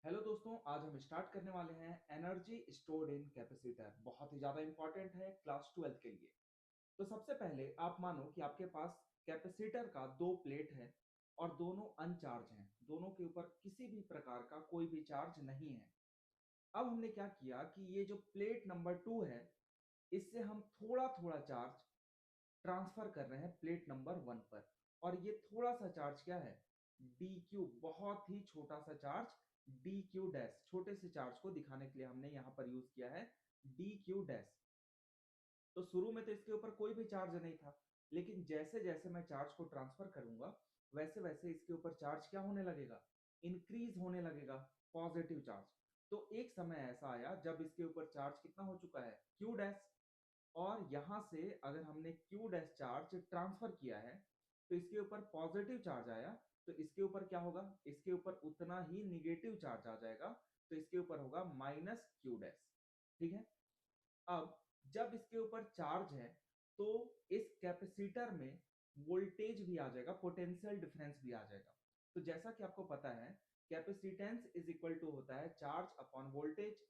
Hello दोस्तों, आज हम स्टार्ट करने वाले हैं एनर्जी स्टोर्ड इन कैपेसिटर। बहुत ही ज्यादा इंपॉर्टेंट है क्लास 12 के लिए। तो सबसे पहले आप मानो कि आपके पास कैपेसिटर का दो प्लेट है और दोनों अनचार्ज हैं, दोनों के ऊपर किसी भी प्रकार का कोई भी चार्ज नहीं है। अब हमने क्या किया कि ये जो प्लेट नंबर 2 है, इससे हम थोड़ा थोड़ा चार्ज ट्रांसफर कर रहे हैं प्लेट नंबर 1 पर। और ये थोड़ा सा चार्ज क्या है, डी क्यू, बहुत ही छोटा सा चार्ज, डी क्यू डैश। छोटे से चार्ज को दिखाने के लिए हमने यहाँ पर यूज किया है डी क्यू डैश। तो शुरू में तो इसके ऊपर कोई भी चार्ज नहीं था, लेकिन जैसे जैसे मैं चार्ज को ट्रांसफर करूंगा वैसे वैसे इसके ऊपर चार्ज क्या होने लगेगा, इंक्रीज होने लगेगा, पॉजिटिव चार्ज। तो एक समय ऐसा आया जब इसके ऊपर चार्ज कितना हो चुका है, क्यू डैश। और यहां से अगर हमने क्यू डैश चार्ज ट्रांसफर किया है तो इसके ऊपर पॉजिटिव चार्ज आया, तो इसके ऊपर क्या होगा, इसके ऊपर उतना ही निगेटिव चार्ज आ जाएगा। तो इसके ऊपर होगा माइनस क्यू डैश। ठीक है। अब जब इसके ऊपर चार्ज है तो इस कैपेसिटर में वोल्टेज भी आ जाएगा, पोटेंशियल डिफरेंस भी आ जाएगा। तो जैसा कि आपको पता है, कैपेसिटेंस इज इक्वल टू होता है चार्ज अपॉन वोल्टेज।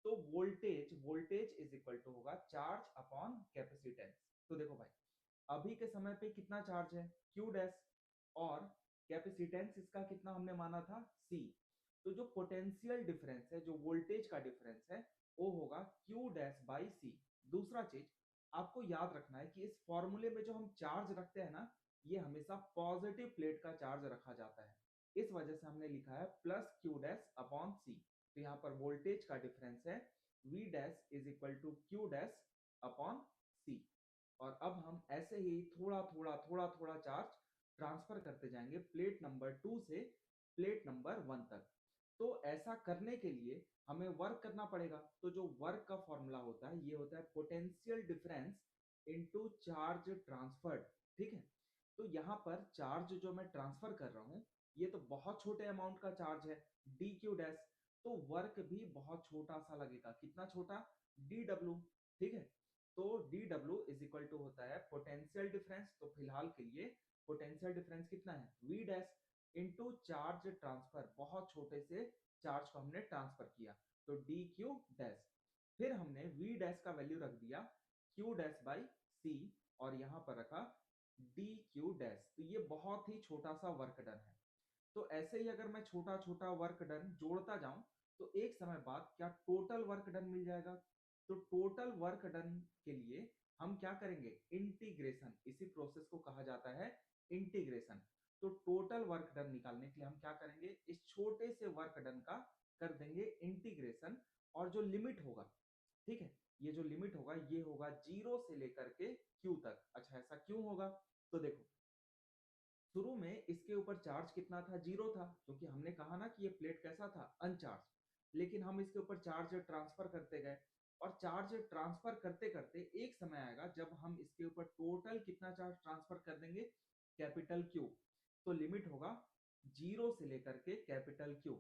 तो voltage voltage is equal to होगा चार्ज अपॉन कैपेसिटेंस। तो देखो भाई, अभी के समय पे कितना चार्ज है, क्यू डैश, और कैपेसिटेंस इसका कितना हमने माना था, सी। तो जो पोटेंशियल डिफरेंस है, जो वोल्टेज का डिफरेंस है, वो होगा क्यू डैश बाई सी। दूसरा चीज आपको याद रखना है कि इस फॉर्मूले में जो हम चार्ज रखते हैं ना, ये हमेशा पॉजिटिव प्लेट का चार्ज रखा जाता है। इस वजह से हमने लिखा है plus Q dash upon C. तो यहाँ पर वोल्टेज का डिफरेंस है V dash is equal to Q dash upon C. और अब हम ऐसे ही थोड़ा थोड़ा थोड़ा थोड़ा चार्ज ट्रांसफर करते जाएंगे प्लेट नंबर 2 से प्लेट नंबर 1 तक। तो ऐसा करने के लिए हमें वर्क करना पड़ेगा। तो जो वर्क का फॉर्मूला होता है, ये होता है potential difference into charge transferred. ठीक है। तो यहाँ पर चार्ज जो मैं ट्रांसफर कर रहा हूँ, ये तो बहुत छोटे अमाउंट का चार्ज है, डी क्यू डैश। तो वर्क भी बहुत छोटा सा लगेगा, कितना छोटा, डी डब्ल्यू। ठीक है। तो D W is equal to होता है पोटेंशियल डिफरेंस। तो फिलहाल के लिए पोटेंशियल डिफरेंस कितना है, V dash into charge transfer. बहुत छोटे से चार्ज को हमने ट्रांसफर किया, तो डी क्यू डैश। फिर हमने वी डैश का वैल्यू रख दिया क्यू डैश बाई सी, और यहां पर रखा डी क्यू डैश। तो ये बहुत ही छोटा सा वर्क डन है। तो ऐसे ही अगर मैं छोटा छोटा वर्क डन जोड़ता जाऊं तो एक समय बाद क्या टोटल वर्क डन मिल जाएगा। तो टोटल वर्क डन के लिए हम क्या करेंगे, इंटीग्रेशन। इसी प्रोसेस को कहा जाता है इंटीग्रेशन। तो टोटल वर्क डन निकालने के लिए हम क्या करेंगे, इस छोटे से वर्क डन का कर देंगे इंटीग्रेशन। और जो लिमिट होगा, ठीक है, ये जो लिमिट होगा ये होगा 0 से लेकर के क्यू तक। अच्छा, ऐसा क्यों होगा, तो देखो, शुरू में इसके ऊपर चार्ज कितना था, 0 था, क्योंकि हमने कहा ना कि ये प्लेट कैसा था, अनचार्ज। लेकिन हम इसके ऊपर चार्ज ट्रांसफर करते गए, और चार्ज ट्रांसफर करते करते एक समय आएगा जब हम इसके ऊपर टोटल कितना चार्ज ट्रांसफर कर देंगे, कैपिटल क्यू। तो लिमिट होगा 0 से लेकर के कैपिटल क्यू।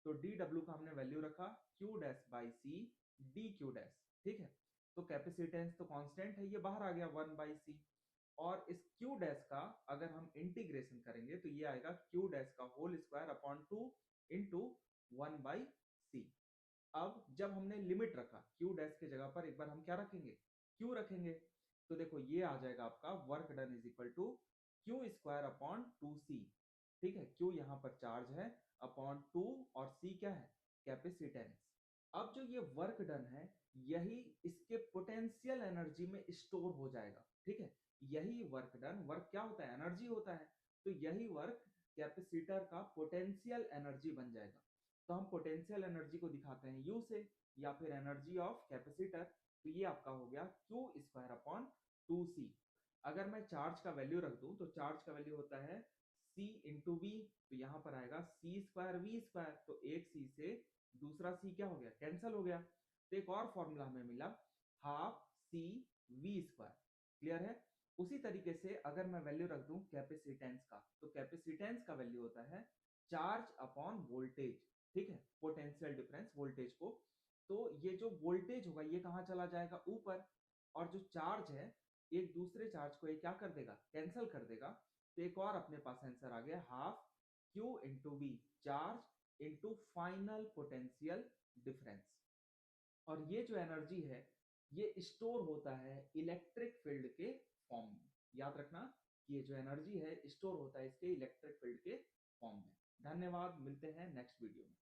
तो डी डब्ल्यू का हमने वैल्यू रखा Q dash by C D Q dash. ठीक है। तो कैपेसिटेंस तो कांस्टेंट है, ये बाहर आ गया 1 बाई सी। और इस क्यू डैश का अगर हम इंटीग्रेशन करेंगे तो ये आएगा क्यू डैश का whole square upon 2 into 1 by C. अब जब हमने लिमिट रखा क्यू डैश के जगह पर एक बार हम क्या रखेंगे, क्यू रखेंगे। तो देखो ये आ जाएगा आपका work done is equal to Q square upon 2 C. ठीक है, क्यू यहाँ पर चार्ज है, अपॉन 2, और सी क्या है, कैपेसिटेंस। अब जो ये वर्क डन है, यही इसके पोटेंशियल एनर्जी में स्टोर हो जाएगा। ठीक है। यही वर्क डन, वर्क क्या होता है, एनर्जी होता है। तो यही वर्क कैपेसिटर का पोटेंशियल एनर्जी बन जाएगा। तो हम पोटेंशियल एनर्जी को दिखाते हैं यू से, या फिर एनर्जी ऑफ कैपेसिटर। तो ये आपका हो गया क्यू स्क्वायर अपॉन 2 सी। अगर मैं चार्ज का वैल्यू रख दूं तो चार्ज का वैल्यू होता है सी इंटू वी। तो यहां पर आएगा सी स्क्वायर वी स्क्वायर। तो एक सी से दूसरा सी क्या हो गया, कैंसल हो गया। तो एक और फॉर्मूला हमें मिला, half C V square. Clear है। उसी तरीके से अगर मैं वैल्यू रख दूं कैपेसिटेंस का, तो कैपेसिटेंस का वैल्यू होता है चार्ज अपॉन वोल्टेज। ठीक है, पोटेंशियल डिफरेंस वोल्टेज को। तो ये जो वोल्टेज होगा ये कहां चला जाएगा, ऊपर। और जो चार्ज है, एक दूसरे चार्ज को ये क्या कर देगा, कैंसिल कर देगा। तो एक और अपने पास आंसर आ गया, half Q into V, charge into final potential difference. और ये जो एनर्जी है ये स्टोर होता है इलेक्ट्रिक फील्ड के फॉर्म में। याद रखना कि ये जो एनर्जी है स्टोर होता है इसके इलेक्ट्रिक फील्ड के फॉर्म में। धन्यवाद, मिलते हैं नेक्स्ट वीडियो में।